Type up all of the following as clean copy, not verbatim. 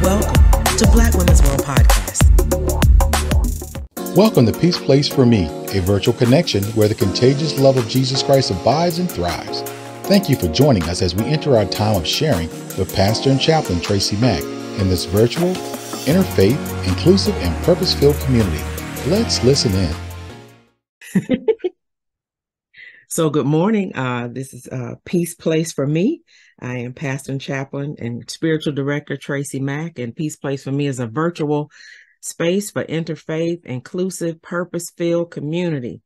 Welcome to Black Women's World Podcast. Welcome to Peace Place for Me, a virtual connection where the contagious love of Jesus Christ abides and thrives. Thank you for joining us as we enter our time of sharing with Pastor and Chaplain Tracy Mack in this virtual, interfaith, inclusive, and purpose-filled community. Let's listen in. So good morning. This is Peace Place for Me. I am Pastor and Chaplain and Spiritual Director Tracy Mack, and Peace Place for Me is a virtual space for interfaith, inclusive, purpose-filled community.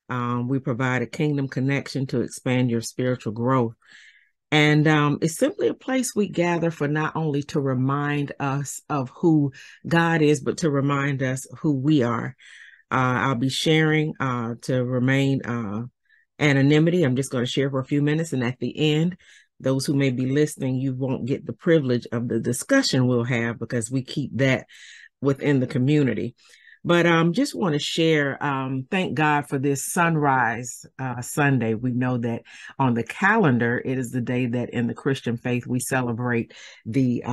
We provide a kingdom connection to expand your spiritual growth. And it's simply a place we gather for not only to remind us of who God is, but to remind us who we are. I'll be sharing to remain anonymity. I'm just going to share for a few minutes. And at the end, those who may be listening, you won't get the privilege of the discussion we'll have because we keep that within the community. But just want to share, thank God for this Sunrise Sunday. We know that on the calendar, it is the day that in the Christian faith, we celebrate the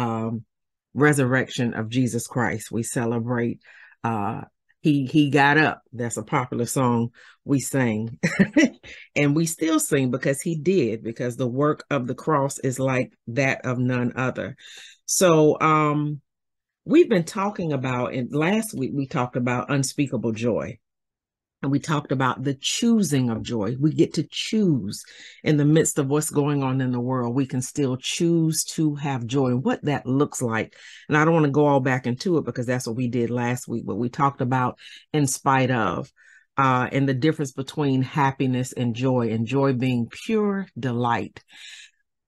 resurrection of Jesus Christ. We celebrate He got up. That's a popular song we sing. And we still sing because he did, because the work of the cross is like that of none other. So we've been talking about, and last week we talked about unspeakable joy. And we talked about the choosing of joy. We get to choose in the midst of what's going on in the world. We can still choose to have joy and what that looks like. And I don't want to go all back into it because that's what we did last week, but we talked about in spite of, and the difference between happiness and joy being pure delight.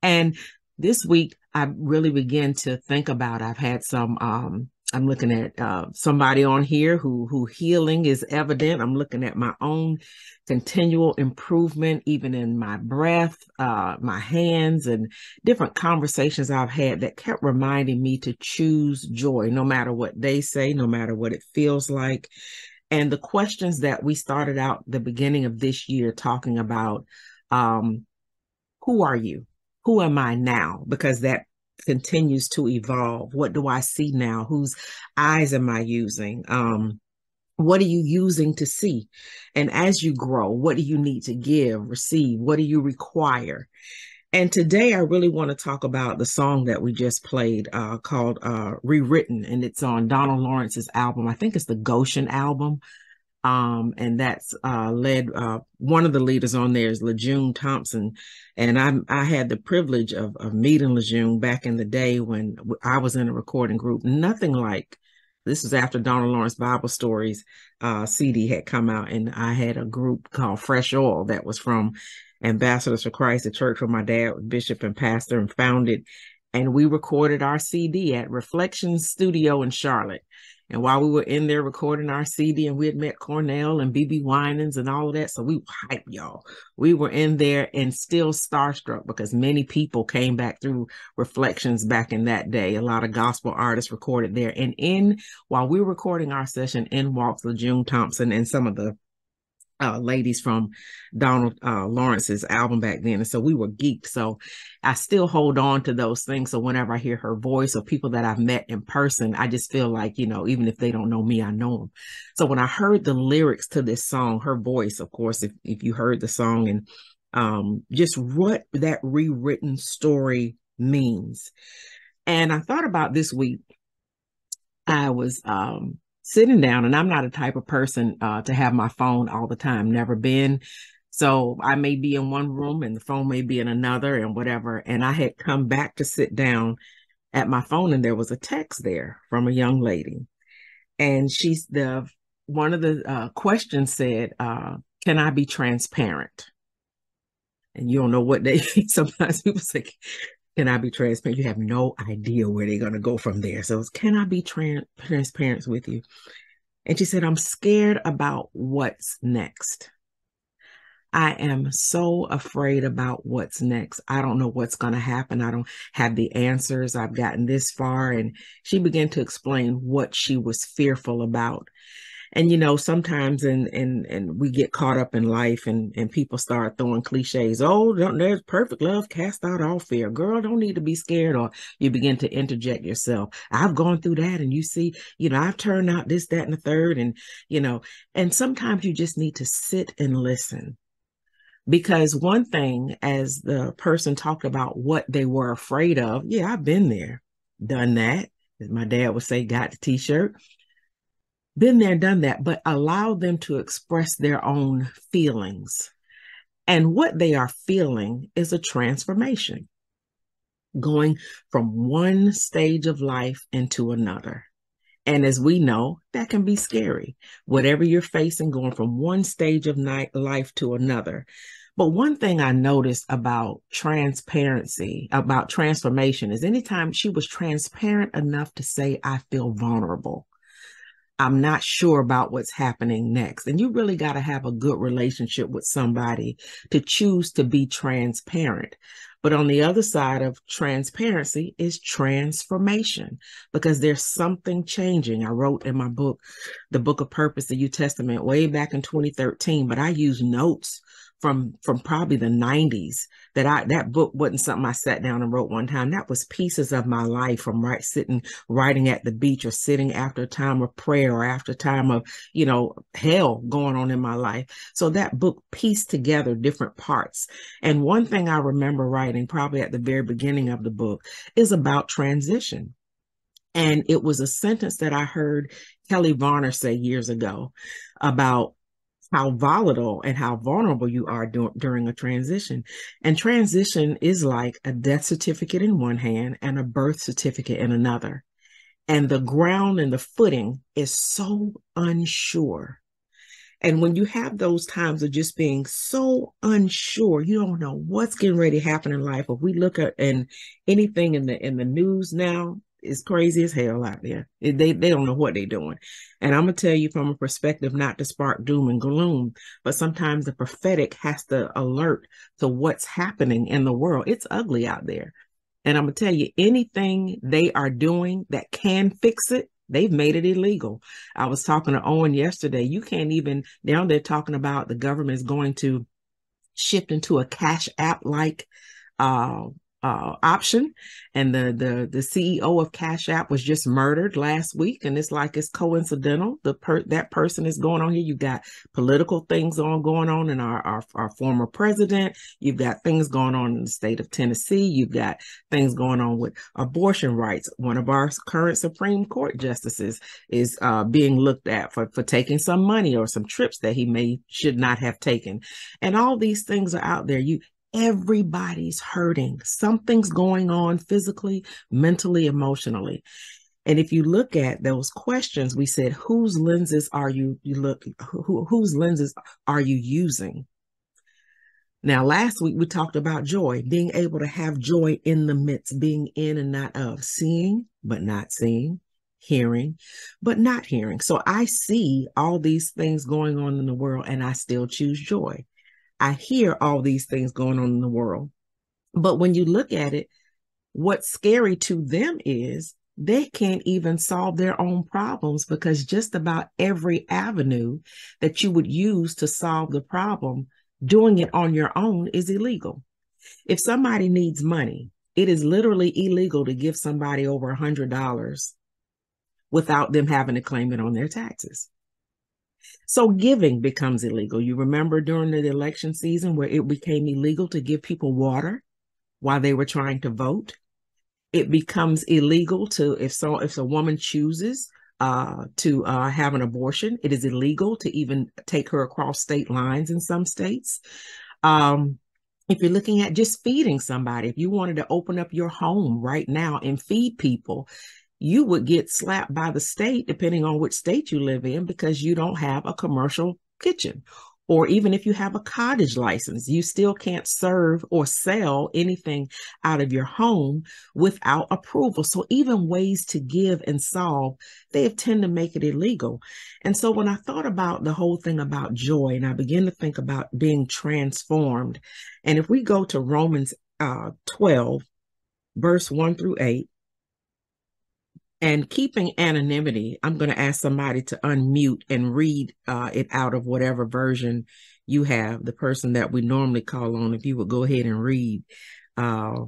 And this week, I really began to think about, I've had some, I'm looking at somebody on here who healing is evident. I'm looking at my own continual improvement, even in my breath, my hands, and different conversations I've had that kept reminding me to choose joy, no matter what they say, no matter what it feels like. And the questions that we started out the beginning of this year talking about, who are you? Who am I now? Because that continues to evolve. What do I see now? Whose eyes am I using? What are you using to see? And as you grow, what do you need to give, receive? What do you require? And today I really want to talk about the song that we just played called Rewritten, and it's on Donald Lawrence's album. I think it's the Goshen album. And that's led, one of the leaders on there is LaJune Thompson. And I had the privilege of meeting LaJune back in the day when I was in a recording group. Nothing like, this was after Donald Lawrence Bible Stories CD had come out. And I had a group called Fresh Oil that was from Ambassadors for Christ, the church where my dad was bishop and pastor and founded. And we recorded our CD at Reflections Studio in Charlotte. And while we were in there recording our CD, and we had met Cornell and BB Winans and all of that, so we were hyped, y'all. We were in there and still starstruck because many people came back through Reflections back in that day. A lot of gospel artists recorded there. And while we were recording our session, in walks LaJune Thompson and some of the ladies from Donald Lawrence's album back then. And so we were geeked. So I still hold on to those things. So whenever I hear her voice or people that I've met in person, I just feel like, you know, even if they don't know me, I know them. So when I heard the lyrics to this song, her voice, of course, if you heard the song, and just what that rewritten story means. And I thought about this week, I was sitting down, and I'm not a type of person to have my phone all the time, never been. So I may be in one room and the phone may be in another and whatever. And I had come back to sit down at my phone, and there was a text there from a young lady. And one of the questions said, can I be transparent? And you don't know what sometimes people say, can I be transparent? You have no idea where they're going to go from there. So it's, can I be transparent with you? And she said, I'm scared about what's next. I am so afraid about what's next. I don't know what's going to happen. I don't have the answers. I've gotten this far. And she began to explain what she was fearful about. And sometimes and we get caught up in life, and people start throwing cliches. Oh, there's perfect love cast out all fear. Girl, don't need to be scared. Or you begin to interject yourself. I've gone through that, and you see, I've turned out this, that, and the third, and you know, and sometimes you just need to sit and listen. Because one thing, as the person talked about what they were afraid of, yeah, I've been there, done that. As my dad would say, got the t-shirt. Been there, done that, but allow them to express their own feelings. And what they are feeling is a transformation, going from one stage of life into another. And as we know, that can be scary. Whatever you're facing, going from one stage of life to another. But one thing I noticed about transparency, about transformation, is anytime she was transparent enough to say, I feel vulnerable. I'm not sure about what's happening next. And you really got to have a good relationship with somebody to choose to be transparent. But on the other side of transparency is transformation, because there's something changing. I wrote in my book, The Book of Purpose, the New Testament, way back in 2013, but I used notes from probably the 90s. That book wasn't something I sat down and wrote one time. That was pieces of my life from sitting writing at the beach, or sitting after a time of prayer, or after a time of hell going on in my life. So that book pieced together different parts. And one thing I remember writing probably at the very beginning of the book is about transition. And it was a sentence that I heard Kelly Varner say years ago about how volatile and how vulnerable you are during a transition. And transition is like a death certificate in one hand and a birth certificate in another. And the ground and the footing is so unsure. And when you have those times of just being so unsure, you don't know what's getting ready to happen in life. If we look at anything in the news now, is crazy as hell out there. They don't know what they're doing. And I'm gonna tell you from a perspective, not to spark doom and gloom, but sometimes the prophetic has to alert to what's happening in the world. It's ugly out there. And I'm gonna tell you, anything they are doing that can fix it, they've made it illegal. I was talking to Owen yesterday. You can't even, now they're talking about the government is going to shift into a cash app like uh, option. And the CEO of Cash App was just murdered last week, and it's like it's coincidental. That person is going on here. You've got political things going on in our former president. You've got things going on in the state of Tennessee. You've got things going on with abortion rights. One of our current Supreme Court justices is being looked at for taking some money or some trips that he should not have taken. And all these things are out there. Everybody's hurting. Something's going on physically, mentally, emotionally. And if you look at those questions, we said, whose lenses are whose lenses are you using? Now, last week we talked about joy, being able to have joy in the midst, being in and not of, seeing but not seeing, hearing but not hearing. So I see all these things going on in the world, and I still choose joy. I hear all these things going on in the world. But when you look at it, what's scary to them is they can't even solve their own problems, because just about every avenue that you would use to solve the problem, doing it on your own is illegal. If somebody needs money, it is literally illegal to give somebody over $100 without them having to claim it on their taxes. So giving becomes illegal. You remember during the election season where it became illegal to give people water while they were trying to vote? It becomes illegal to, if a woman chooses to have an abortion, it is illegal to even take her across state lines in some states. If you're looking at just feeding somebody, if you wanted to open up your home right now and feed people, you would get slapped by the state, depending on which state you live in, because you don't have a commercial kitchen. Or even if you have a cottage license, you still can't serve or sell anything out of your home without approval. So even ways to give and solve, they tend to make it illegal. And so when I thought about the whole thing about joy, and I began to think about being transformed, and if we go to Romans 12, verse 1 through 8, And keeping anonymity, I'm going to ask somebody to unmute and read it out of whatever version you have, the person that we normally call on. If you would go ahead and read uh,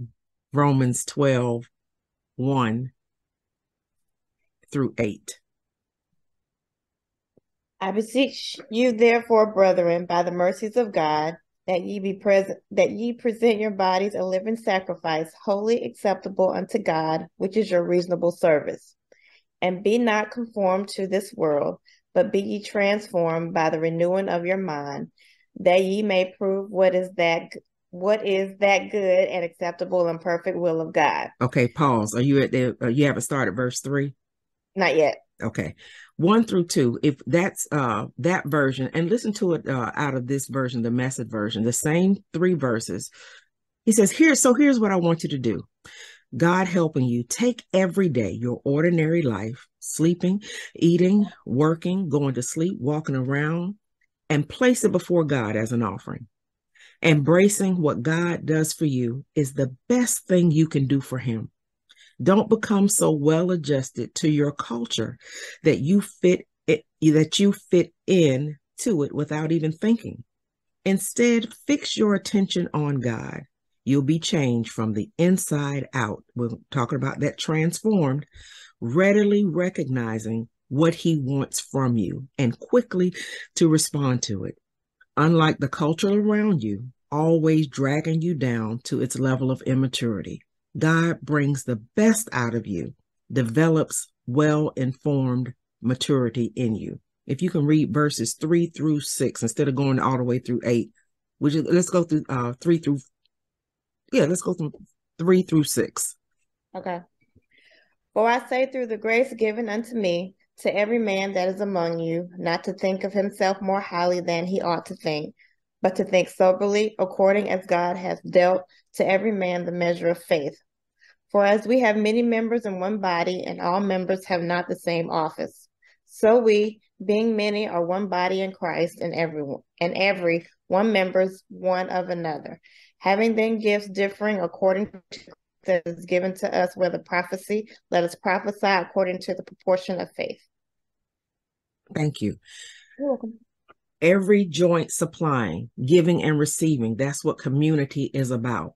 Romans 12:1-8. I beseech you, therefore, brethren, by the mercies of God, that ye present your bodies a living sacrifice, wholly acceptable unto God, which is your reasonable service. And be not conformed to this world, but be ye transformed by the renewing of your mind, that ye may prove what is that good and acceptable and perfect will of God. Okay, pause. Are you at the? You haven't started verse 3? Not yet. Okay, 1-2. If that's that version, and listen to it out of this version, the Message version, the same 3 verses. He says, here's what I want you to do. God helping you, take every day your ordinary life, sleeping, eating, working, going to sleep, walking around, and place it before God as an offering. Embracing what God does for you is the best thing you can do for him. Don't become so well adjusted to your culture that you fit in to it without even thinking. Instead, fix your attention on God. You'll be changed from the inside out. We're talking about that transformed, readily recognizing what he wants from you and quickly to respond to it. Unlike the culture around you, always dragging you down to its level of immaturity, God brings the best out of you, develops well-informed maturity in you. If you can read verses 3-6 instead of going all the way through 8, let's go through 3-6. Okay. For I say, through the grace given unto me, to every man that is among you, not to think of himself more highly than he ought to think, but to think soberly, according as God hath dealt to every man the measure of faith. For as we have many members in one body, and all members have not the same office, so we, being many, are one body in Christ, and every one members one of another, having then gifts differing according to that is given to us, whether prophecy, let us prophesy according to the proportion of faith. Thank you. You're welcome. Every joint supplying, giving and receiving, that's what community is about.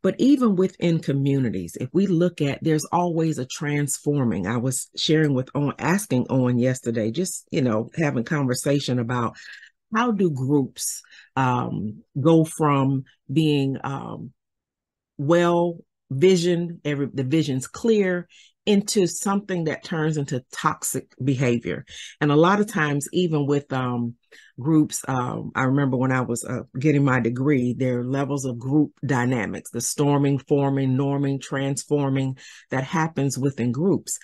But even within communities, if we look at, there's always a transforming. I was asking Owen yesterday, just, having conversation about how do groups go from being well visioned, the vision's clear, into something that turns into toxic behavior. And a lot of times, even with groups, I remember when I was getting my degree, there are levels of group dynamics, the storming, forming, norming, transforming that happens within groups.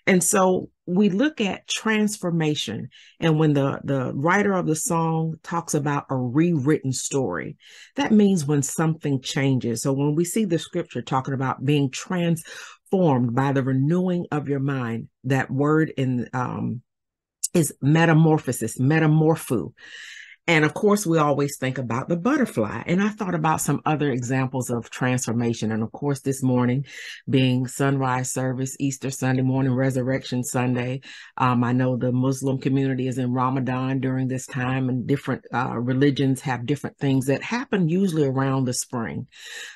And so we look at transformation. And when the writer of the song talks about a rewritten story, that means when something changes. So when we see the scripture talking about being transformed by the renewing of your mind, that word is metamorphosis, metamorpho. And of course, we always think about the butterfly. And I thought about some other examples of transformation. And of course, this morning being sunrise service, Easter Sunday morning, Resurrection Sunday. I know the Muslim community is in Ramadan during this time, and different religions have different things that happen usually around the spring.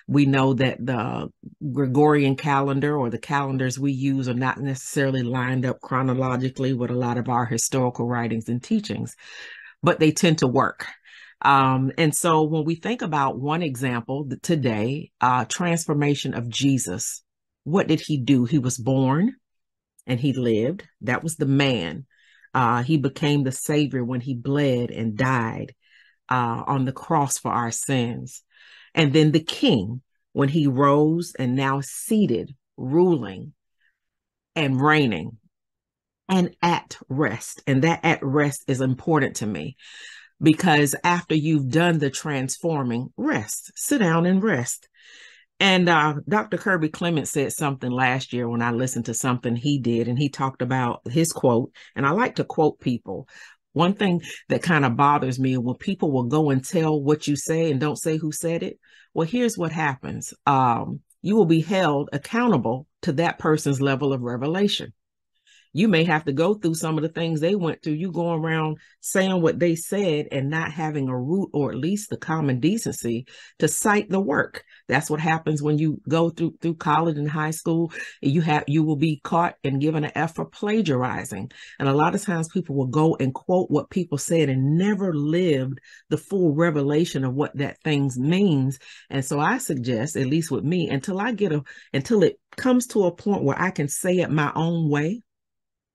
We know that the Gregorian calendar, or the calendars we use, are not necessarily lined up chronologically with a lot of our historical writings and teachings, but they tend to work. And so when we think about one example today, transformation of Jesus, what did he do? He was born and he lived. That was the man. He became the Savior when he bled and died on the cross for our sins. And then the King, when he rose and now seated, ruling and reigning and at rest. And that at rest is important to me, because after you've done the transforming, rest, sit down and rest. And Dr. Kirby Clement said something last year when I listened to something he did, and he talked about his quote, and I like to quote people. One thing that kind of bothers me when people will go and tell what you say and don't say who said it. Well, here's what happens. You will be held accountable to that person's level of revelation. You may have to go through some of the things they went through. You going around saying what they said and not having a root, or at least the common decency to cite the work. That's what happens when you go through college and high school. You will be caught and given an F for plagiarizing. And a lot of times people will go and quote what people said and never lived the full revelation of what that thing means. And so I suggest, at least with me, until it comes to a point where I can say it my own way,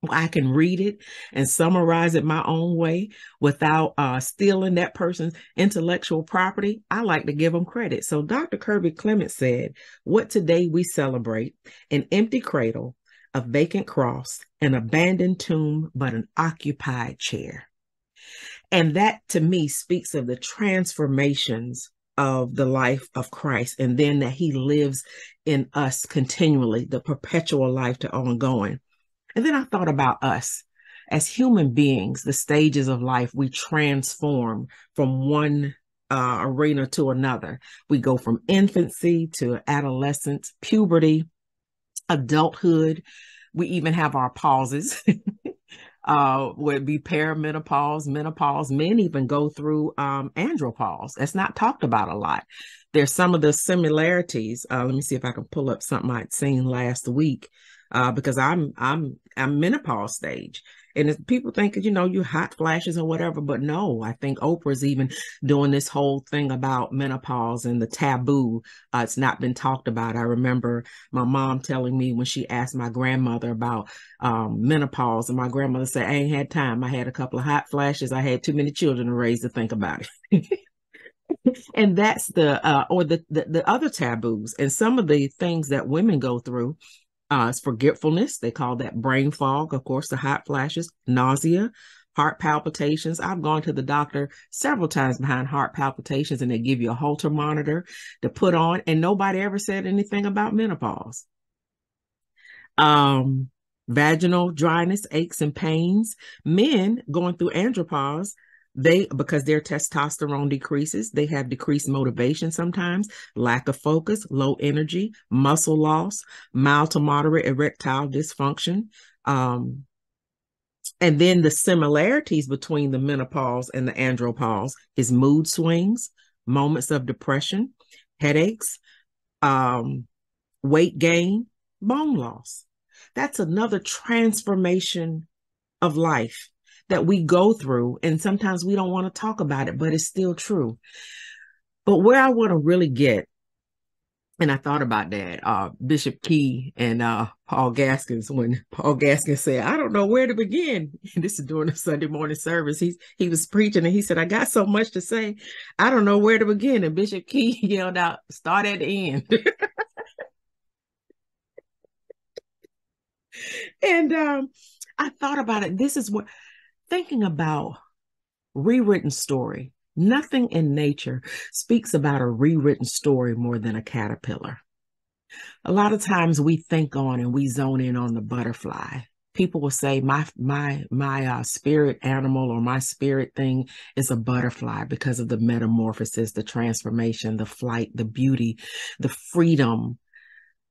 I can read it and summarize it my own way without stealing that person's intellectual property, I like to give them credit. So Dr. Kirby Clement said, what today we celebrate: an empty cradle, a vacant cross, an abandoned tomb, but an occupied chair. And that to me speaks of the transformations of the life of Christ, and then that he lives in us continually, the perpetual life to ongoing. And then I thought about us as human beings, the stages of life we transform from one arena to another. We go from infancy to adolescence, puberty, adulthood. We even have our pauses. Would be perimenopause, menopause. Men even go through andropause. That's not talked about a lot. There's some of the similarities. Let me see if I can pull up something I'd seen last week, because I'm menopause stage. And people think, you hot flashes or whatever, but no, I think Oprah's even doing this whole thing about menopause and the taboo. It's not been talked about. I remember my mom telling me when she asked my grandmother about menopause, and my grandmother said, I ain't had time. I had a couple of hot flashes. I had too many children to raise to think about it. And that's the other taboos and some of the things that women go through. It's forgetfulness. They call that brain fog. Of course, the hot flashes, nausea, heart palpitations. I've gone to the doctor several times behind heart palpitations, and they give you a Holter monitor to put on, and nobody ever said anything about menopause. Vaginal dryness, aches and pains. Men going through andropause, because their testosterone decreases, they have decreased motivation sometimes, lack of focus, low energy, muscle loss, mild to moderate erectile dysfunction. And then the similarities between the menopause and the andropause is mood swings, moments of depression, headaches, weight gain, bone loss. That's another transformation of life that we go through, and sometimes we don't want to talk about it, but it's still true. But where I want to really get, and I thought about that, Bishop Key and Paul Gaskins, when Paul Gaskins said, I don't know where to begin. And this is during the Sunday morning service. He was preaching, and he said, I got so much to say, I don't know where to begin. And Bishop Key yelled out, start at the end. And I thought about it. This is what, thinking about rewritten story, nothing in nature speaks about a rewritten story more than a caterpillar. A lot of times we think on and we zone in on the butterfly. People will say my spirit animal or my spirit thing is a butterfly because of the metamorphosis, the transformation, the flight, the beauty, the freedom.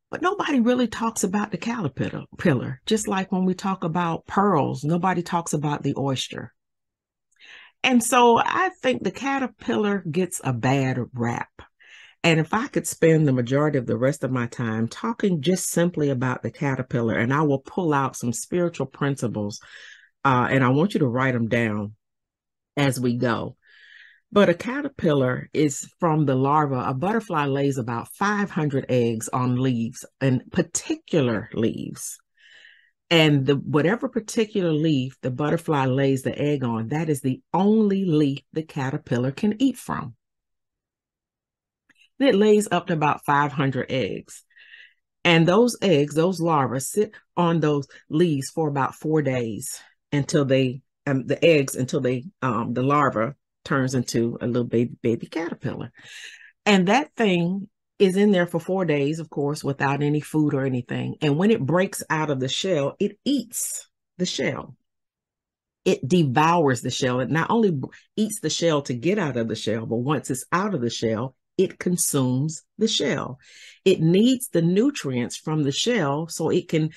But nobody really talks about the caterpillar. Just like when we talk about pearls, nobody talks about the oyster. And so I think the caterpillar gets a bad rap. And if I could spend the majority of the rest of my time talking just simply about the caterpillar, and I will pull out some spiritual principles, and I want you to write them down as we go. But a caterpillar is from the larva. A butterfly lays about 500 eggs on leaves, and particular leaves. And whatever particular leaf the butterfly lays the egg on, that is the only leaf the caterpillar can eat from. It lays up to about 500 eggs. And those eggs, those larvae, sit on those leaves for about 4 days until the larva turns into a little baby caterpillar. And that thing is in there for 4 days, of course, without any food or anything. And when it breaks out of the shell, it eats the shell. It devours the shell. It not only eats the shell to get out of the shell, but once it's out of the shell, it consumes the shell. It needs the nutrients from the shell so it can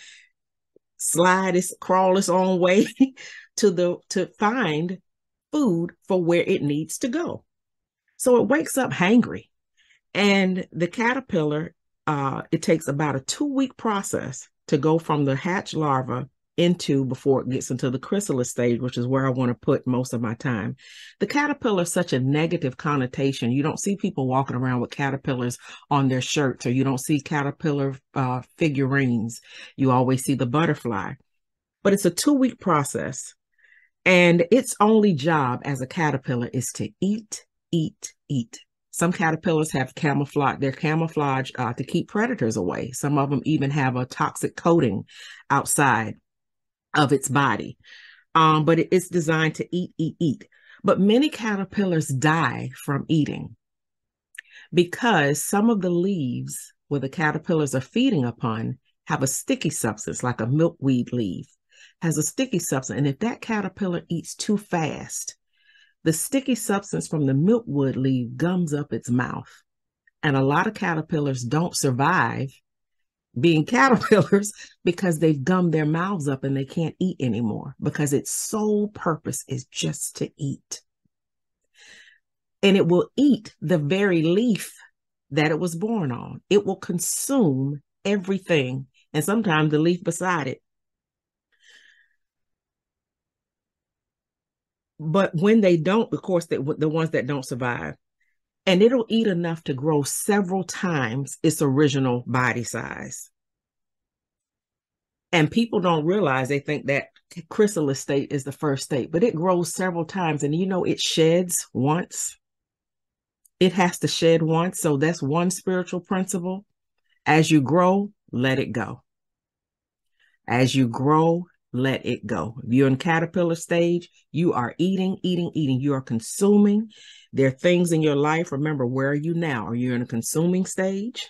crawl its own way to find food for where it needs to go. So it wakes up hangry. And the caterpillar, it takes about a 2-week process to go from the hatch larva into before it gets into the chrysalis stage, which is where I want to put most of my time. The caterpillar is such a negative connotation. You don't see people walking around with caterpillars on their shirts, or you don't see caterpillar figurines. You always see the butterfly. But it's a 2-week process. And its only job as a caterpillar is to eat, eat, eat. Some caterpillars have they're camouflaged to keep predators away. Some of them even have a toxic coating outside of its body. But it's designed to eat, eat, eat. But many caterpillars die from eating because some of the leaves where the caterpillars are feeding upon have a sticky substance, like a milkweed leaf has a sticky substance. And if that caterpillar eats too fast, the sticky substance from the milkweed leaf gums up its mouth. And a lot of caterpillars don't survive being caterpillars because they've gummed their mouths up and they can't eat anymore because its sole purpose is just to eat. And it will eat the very leaf that it was born on. It will consume everything, and sometimes the leaf beside it. But when they don't, of course, the ones that don't survive, and it'll eat enough to grow several times its original body size. And people don't realize, they think that chrysalis state is the first state, but it grows several times. And it sheds once. It has to shed once. So that's one spiritual principle. As you grow, let it go. As you grow, let it go. If you're in caterpillar stage, you are eating, eating, eating. You are consuming. There are things in your life. Remember, where are you now? Are you in a consuming stage?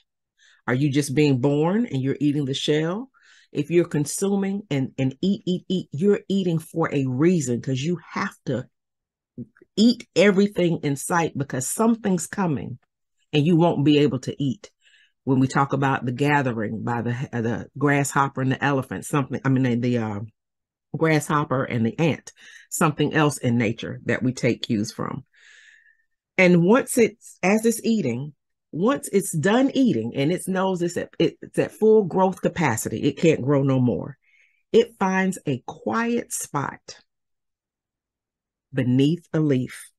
Are you just being born and you're eating the shell? If you're consuming and eat, you're eating for a reason, because you have to eat everything in sight, because something's coming and you won't be able to eat. When we talk about the gathering by the grasshopper and the elephant, the grasshopper and the ant, something else in nature that we take cues from. And once it's done eating and it knows it's at full growth capacity, it can't grow no more, it finds a quiet spot beneath a leaf.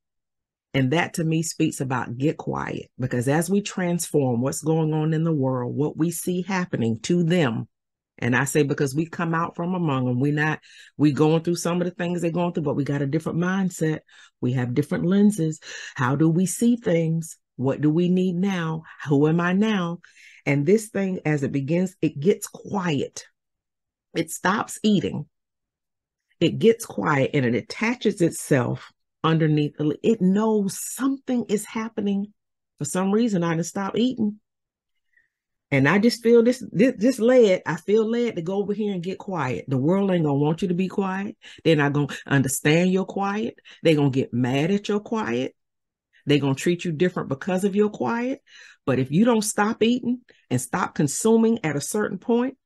And that to me speaks about get quiet, because as we transform what's going on in the world, what we see happening to them, and I say because we come out from among them, we going through some of the things they're going through, but we got a different mindset. We have different lenses. How do we see things? What do we need now? Who am I now? And this thing, as it begins, it gets quiet. It stops eating. It gets quiet and it attaches itself underneath. It knows something is happening. For some reason, I just stopped eating. And I just feel I feel led to go over here and get quiet. The world ain't gonna want you to be quiet. They're not gonna understand your quiet. They're gonna get mad at your quiet. They're gonna treat you different because of your quiet. But if you don't stop eating and stop consuming at a certain point,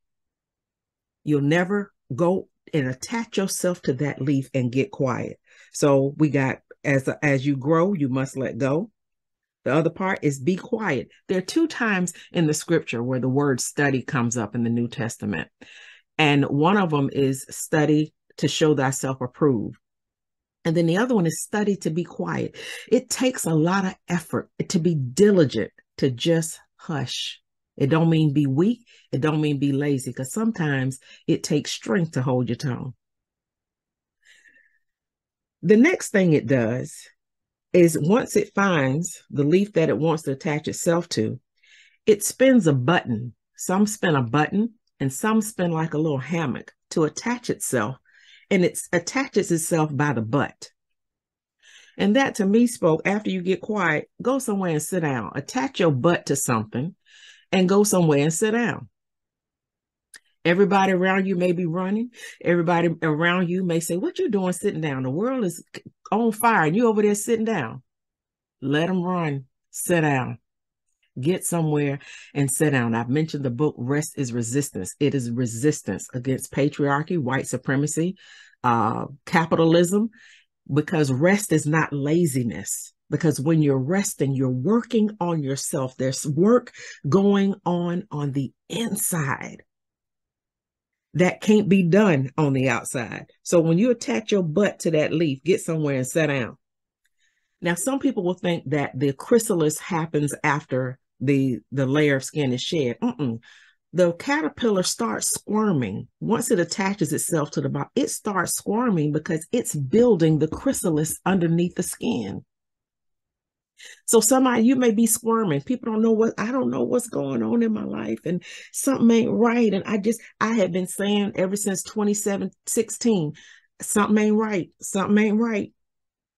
you'll never go and attach yourself to that leaf and get quiet. So we got, as you grow, you must let go. The other part is be quiet. There are 2 times in the scripture where the word study comes up in the New Testament. And one of them is study to show thyself approved. And then the other one is study to be quiet. It takes a lot of effort to be diligent, to just hush. It don't mean be weak. It don't mean be lazy, because sometimes it takes strength to hold your tongue. The next thing it does is, once it finds the leaf that it wants to attach itself to, it spins a button. Some spin a button and some spin like a little hammock to attach itself. And it attaches itself by the butt. And that to me spoke, after you get quiet, go somewhere and sit down. Attach your butt to something and go somewhere and sit down. Everybody around you may be running. Everybody around you may say, what you doing sitting down? The world is on fire and you over there sitting down. Let them run. Sit down. Get somewhere and sit down. I've mentioned the book, Rest is Resistance. It is resistance against patriarchy, white supremacy, capitalism, because rest is not laziness. Because when you're resting, you're working on yourself. There's work going on the inside that can't be done on the outside. So when you attach your butt to that leaf, get somewhere and sit down. Now, some people will think that the chrysalis happens after the layer of skin is shed. The caterpillar starts squirming. Once it attaches itself to the body, it starts squirming because it's building the chrysalis underneath the skin. So somebody, you may be squirming. People don't know I don't know what's going on in my life, and something ain't right. And I have been saying ever since 2016, something ain't right. Something ain't right.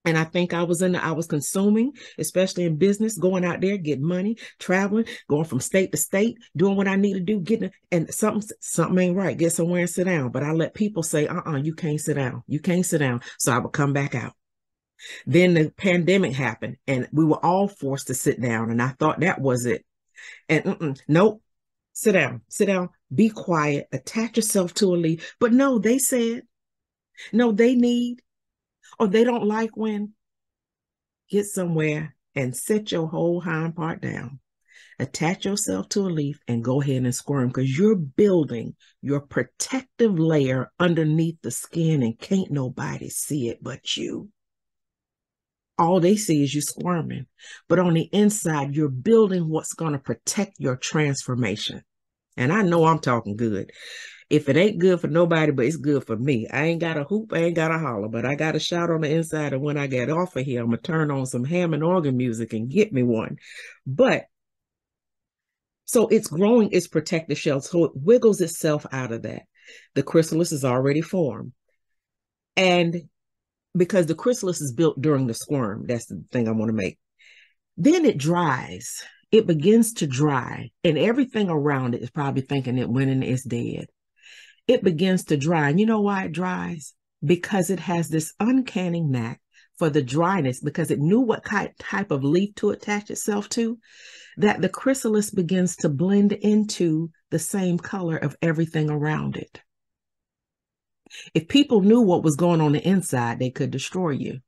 And I think I was consuming, especially in business, going out there, getting money, traveling, going from state to state, doing what I need to do, and something ain't right. Get somewhere and sit down. But I let people say, you can't sit down. You can't sit down. So I would come back out. Then the pandemic happened and we were all forced to sit down. And I thought that was it. And nope, sit down, be quiet, attach yourself to a leaf. But no, they said, no, they need, or they don't like when. Get somewhere and set your whole hind part down. Attach yourself to a leaf and go ahead and squirm, because you're building your protective layer underneath the skin and can't nobody see it but you. All they see is you squirming. But on the inside, you're building what's going to protect your transformation. And I know I'm talking good. If it ain't good for nobody, but it's good for me. I ain't got a hoop, I ain't got a holler, but I got a shout on the inside. And when I get off of here, I'm going to turn on some Hammond organ music and get me one. But so it's growing its protective shell. So it wiggles itself out of that. The chrysalis is already formed. And because the chrysalis is built during the squirm, that's the thing I want to make. Then it dries. It begins to dry. And everything around it is probably thinking it went and it's dead. It begins to dry. And you know why it dries? Because it has this uncanny knack for the dryness, because it knew what type of leaf to attach itself to, that the chrysalis begins to blend into the same color of everything around it. If people knew what was going on the inside, they could destroy you.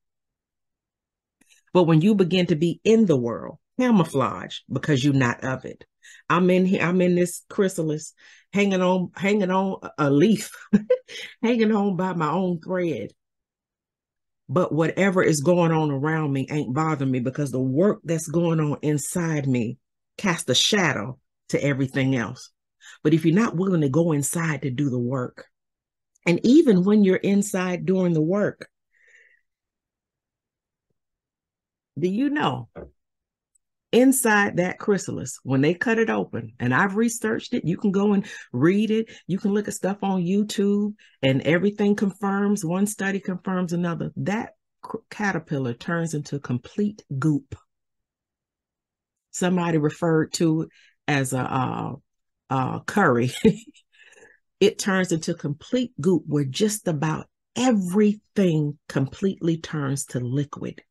But when you begin to be in the world, camouflage, because you're not of it. I'm in here, I'm in this chrysalis, hanging on a leaf, hanging on by my own thread. But whatever is going on around me ain't bothering me, because the work that's going on inside me casts a shadow to everything else. But if you're not willing to go inside to do the work, and even when you're inside doing the work, do you know, inside that chrysalis, when they cut it open, and I've researched it, you can go and read it, you can look at stuff on YouTube, and everything confirms, one study confirms another, that caterpillar turns into complete goop. Somebody referred to it as a curry. It turns into complete goop, where just about everything completely turns to liquid.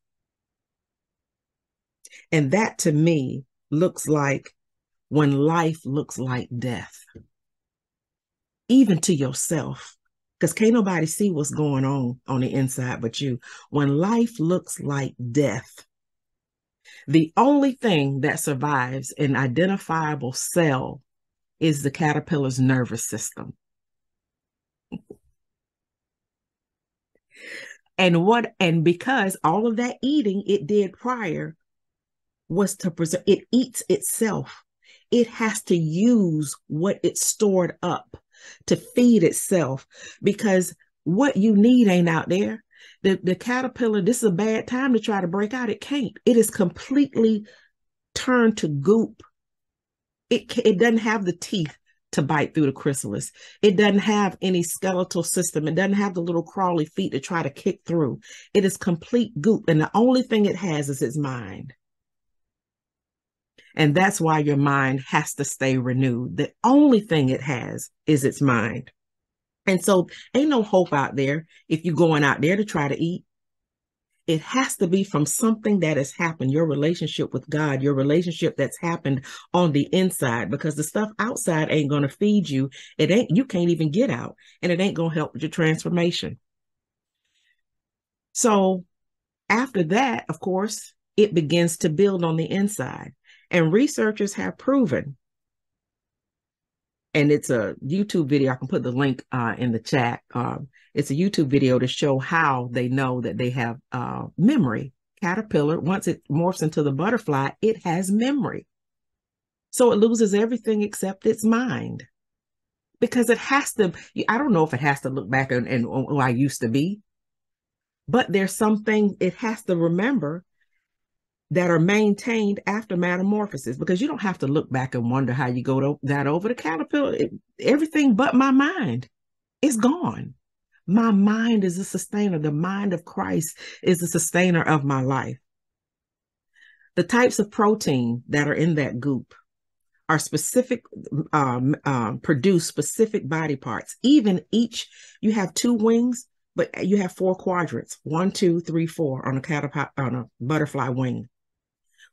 And that, to me, looks like when life looks like death, even to yourself, because can't nobody see what's going on the inside but you. When life looks like death, the only thing that survives, an identifiable cell, is the caterpillar's nervous system. And because all of that eating it did prior was to preserve, it eats itself. It has to use what it stored up to feed itself, because what you need ain't out there. The caterpillar, this is a bad time to try to break out. It can't. It is completely turned to goop. It doesn't have the teeth to bite through the chrysalis. It doesn't have any skeletal system. It doesn't have the little crawly feet to try to kick through. It is complete goop. And the only thing it has is its mind. And that's why your mind has to stay renewed. The only thing it has is its mind. And so ain't no hope out there if you're going out there to try to eat. It has to be from something that has happened, your relationship with God, your relationship that's happened on the inside, because the stuff outside ain't going to feed you. It ain't, you can't even get out, and it ain't going to help with your transformation. So after that, of course, it begins to build on the inside. And researchers have proven, and it's a YouTube video, I can put the link in the chat. It's a YouTube video to show how they know that they have memory. Caterpillar, once it morphs into the butterfly, it has memory. So it loses everything except its mind. Because it has to, I don't know if it has to look back and who I used to be, but there's something it has to remember that are maintained after metamorphosis, because you don't have to look back and wonder how you got over the caterpillar. Everything but my mind is gone. My mind is a sustainer. The mind of Christ is the sustainer of my life. The types of protein that are in that goop are specific, produce specific body parts. Even each, you have 2 wings, but you have 4 quadrants, 1, 2, 3, 4 on a butterfly wing.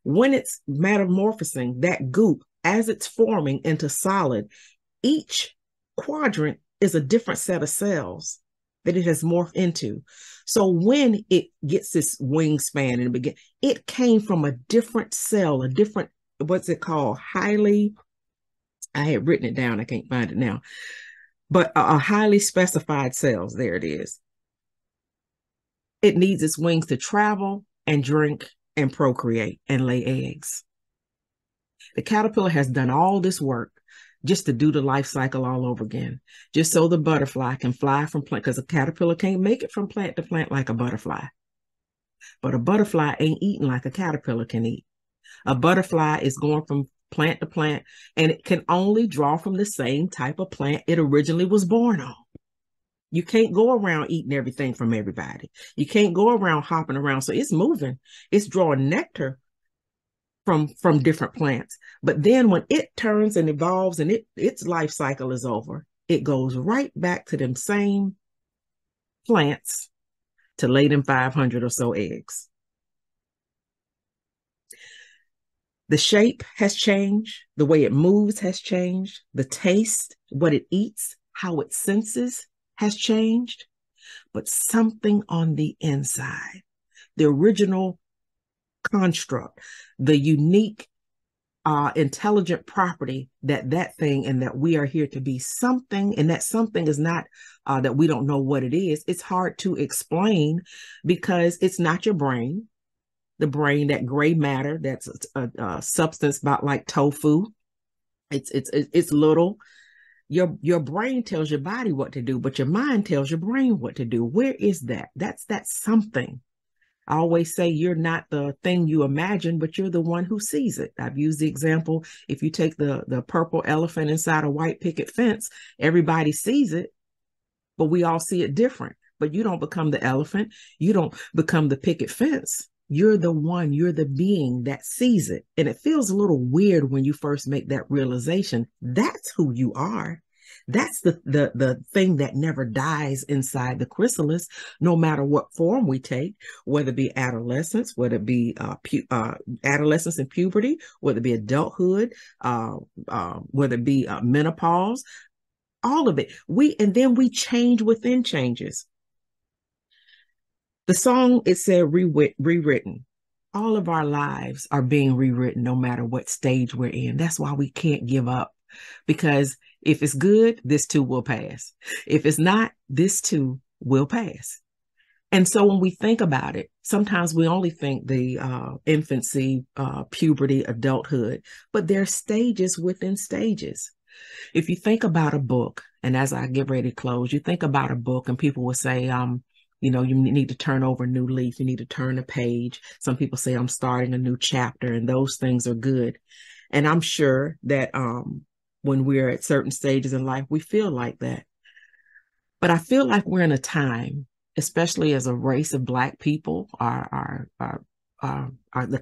When it's metamorphosing, that goop, as it's forming into solid, each quadrant is a different set of cells that it has morphed into. So when it gets this wingspan and it came from a different cell, a different, what's it called? I had written it down, I can't find it now, but a highly specified cells, there it is. It needs its wings to travel and drink and procreate and lay eggs. The caterpillar has done all this work just to do the life cycle all over again, just so the butterfly can fly from plant, because a caterpillar can't make it from plant to plant like a butterfly. But a butterfly ain't eating like a caterpillar can eat. A butterfly is going from plant to plant, and it can only draw from the same type of plant it originally was born on. You can't go around eating everything from everybody. You can't go around hopping around. So it's moving. It's drawing nectar from different plants. But then when it turns and evolves and its life cycle is over, it goes right back to them same plants to lay them 500 or so eggs. The shape has changed. The way it moves has changed. The taste, what it eats, how it senses has changed. But something on the inside, the original construct, the unique, intelligent property that thing, and that we are here to be something, and that something is not that we don't know what it is. It's hard to explain because it's not your brain. The brain, that gray matter, that's a substance about like tofu. It's little. Your brain tells your body what to do, but your mind tells your brain what to do. Where is that? That's something. I always say you're not the thing you imagine, but you're the one who sees it. I've used the example, if you take the purple elephant inside a white picket fence, everybody sees it, but we all see it different. But you don't become the elephant. You don't become the picket fence. You're the one, you're the being that sees it. And it feels a little weird when you first make that realization. That's who you are. That's the thing that never dies inside the chrysalis, no matter what form we take, whether it be adolescence, whether it be adolescence and puberty, whether it be adulthood, whether it be menopause, all of it. And then we change within changes. The song, it said rewritten. All of our lives are being rewritten no matter what stage we're in. That's why we can't give up, because if it's good, this too will pass. If it's not, this too will pass. And so when we think about it, sometimes we only think the infancy, puberty, adulthood, but there are stages within stages. If you think about a book, and as I get ready to close, you think about a book and people will say, you need to turn over a new leaf. You need to turn a page. Some people say I'm starting a new chapter, and those things are good. And I'm sure that when we're at certain stages in life, we feel like that. But I feel like we're in a time, especially as a race of Black people, the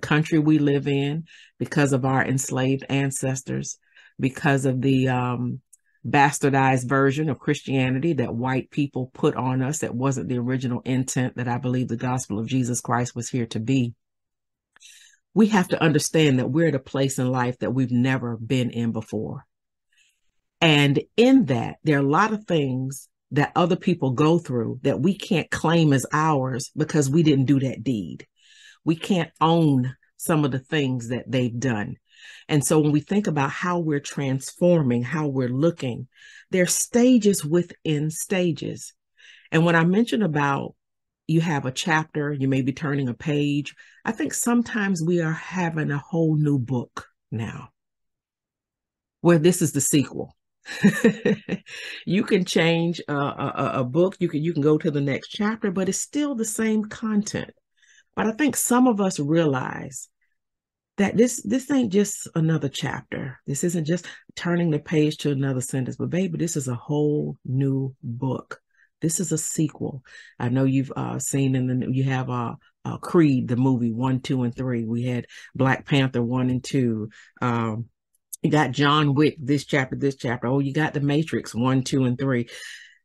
country we live in, because of our enslaved ancestors, because of the bastardized version of Christianity that white people put on us that wasn't the original intent that I believe the gospel of Jesus Christ was here to be. We have to understand that we're at a place in life that we've never been in before. And in that, there are a lot of things that other people go through that we can't claim as ours because we didn't do that deed. We can't own some of the things that they've done. And so when we think about how we're transforming, how we're looking, there's stages within stages. And when I mentioned about you have a chapter, you may be turning a page, I think sometimes we are having a whole new book now, where this is the sequel. You can change a book, you can go to the next chapter, but it's still the same content. But I think some of us realize that this ain't just another chapter. This isn't just turning the page to another sentence, but baby, this is a whole new book. This is a sequel. I know you've seen you have Creed, the movie 1, 2, and 3. We had Black Panther 1 and 2. You got John Wick, this chapter. Oh, you got The Matrix 1, 2, and 3.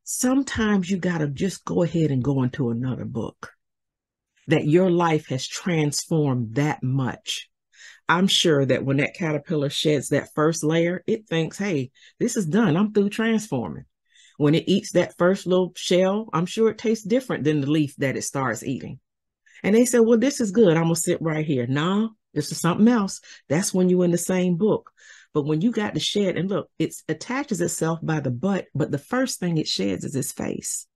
Sometimes you got to just go ahead and go into another book. That your life has transformed that much. I'm sure that when that caterpillar sheds that first layer, it thinks, hey, this is done. I'm through transforming. When it eats that first little shell, I'm sure it tastes different than the leaf that it starts eating. And they said, well, this is good. I'm going to sit right here. No, this is something else. That's when you're in the same book. But when you got to shed, and look, it attaches itself by the butt, but the first thing it sheds is its face.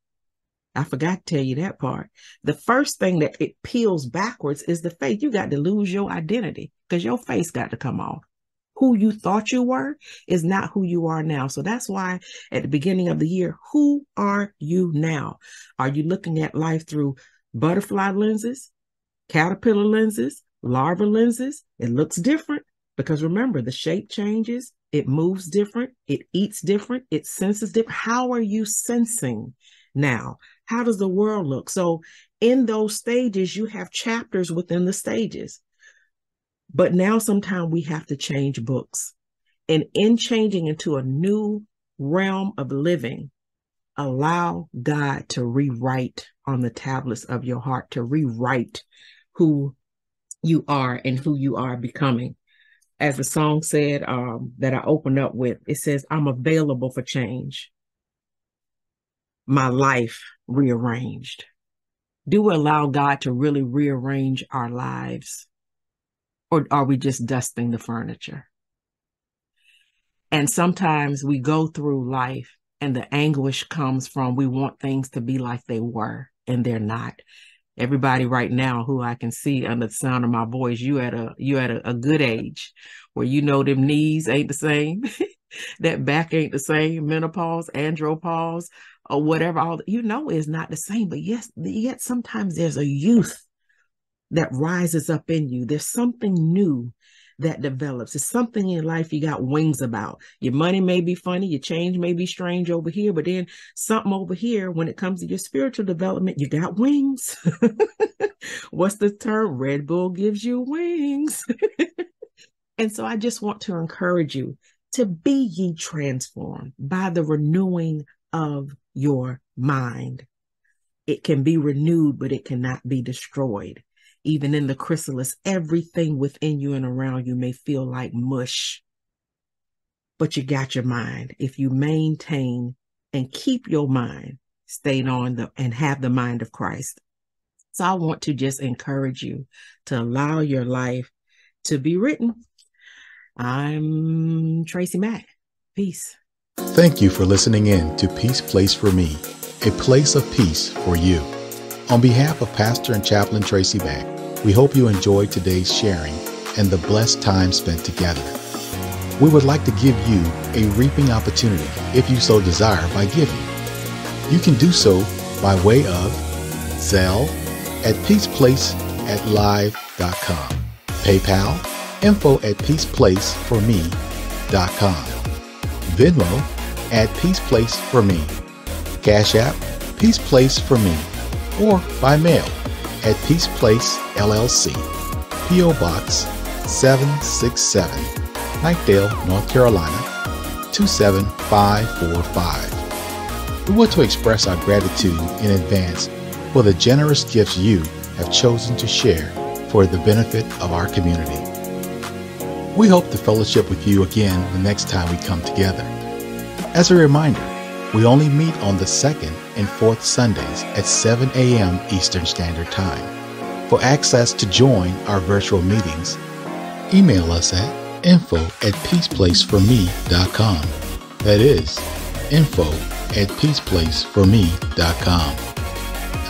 I forgot to tell you that part. The first thing that it peels backwards is the face. You got to lose your identity because your face got to come off. Who you thought you were is not who you are now. So that's why at the beginning of the year, who are you now? Are you looking at life through butterfly lenses, caterpillar lenses, larva lenses? It looks different because remember, the shape changes. It moves different. It eats different. It senses different. How are you sensing now? How does the world look? So in those stages, you have chapters within the stages. But now sometimes we have to change books. And in changing into a new realm of living, allow God to rewrite on the tablets of your heart, to rewrite who you are and who you are becoming. As the song said that I opened up with, it says, I'm available for change. My life rearranged. Do we allow God to really rearrange our lives? Or are we just dusting the furniture? And sometimes we go through life and the anguish comes from we want things to be like they were and they're not. Everybody right now who I can see under the sound of my voice, you at a good age where you know them knees ain't the same, that back ain't the same, menopause, andropause, or whatever, all you know is not the same. But yes, yet sometimes there's a youth that rises up in you. There's something new that develops. It's something in life you got wings about. Your money may be funny, your change may be strange over here, but then something over here, when it comes to your spiritual development, you got wings. What's the term? Red Bull gives you wings. And so I just want to encourage you to be ye transformed by the renewing of your mind. It can be renewed, but it cannot be destroyed. Even in the chrysalis, everything within you and around you may feel like mush, but you got your mind. If you maintain and keep your mind stayed on and have the mind of Christ. So I want to just encourage you to allow your life to be written. I'm Tracy Mack. Peace. Thank you for listening in to Peace Place for Me, a place of peace for you. On behalf of Pastor and Chaplain Tracy Mack, we hope you enjoyed today's sharing and the blessed time spent together. We would like to give you a reaping opportunity if you so desire by giving. You can do so by way of Zelle at peaceplace@live.com, PayPal info@peaceplaceforme.com, Venmo @peaceplaceforme, Cash App Peace Place for Me, or by mail at Peace Place LLC, P.O. Box 767, Knightdale, North Carolina 27545. We want to express our gratitude in advance for the generous gifts you have chosen to share for the benefit of our community. We hope to fellowship with you again the next time we come together. As a reminder, we only meet on the second and fourth Sundays at 7 a.m. Eastern Standard Time. For access to join our virtual meetings, email us at info@peaceplaceforme.com. That is info@peaceplaceforme.com.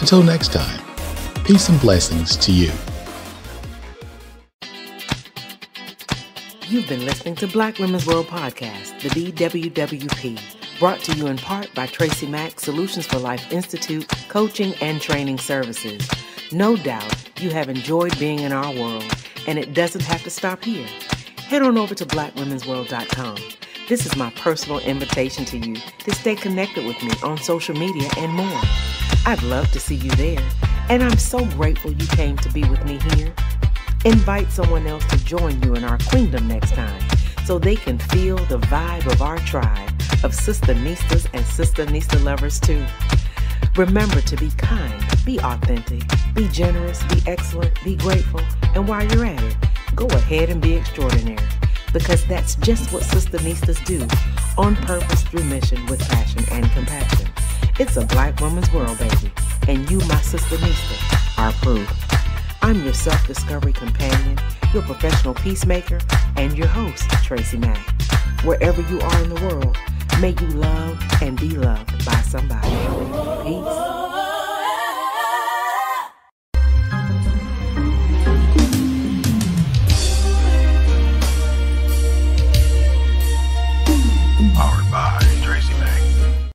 Until next time, peace and blessings to you. You've been listening to Black Women's World Podcast, the BWWP, brought to you in part by Tracy Mack, Solutions for Life Institute, Coaching and Training Services. No doubt you have enjoyed being in our world, and it doesn't have to stop here. Head on over to blackwomensworld.com. This is my personal invitation to you to stay connected with me on social media and more. I'd love to see you there, and I'm so grateful you came to be with me here. Invite someone else to join you in our queendom next time so they can feel the vibe of our tribe of Sisternistas and Sisternista lovers too. Remember to be kind, be authentic, be generous, be excellent, be grateful, and while you're at it, go ahead and be extraordinary, because that's just what Sisternistas do, on purpose through mission with passion and compassion. It's a Black woman's world, baby, and you, my Sisternista, are proof. I'm your self-discovery companion, your professional peacemaker, and your host, Tracy Mack. Wherever you are in the world, may you love and be loved by somebody. Peace.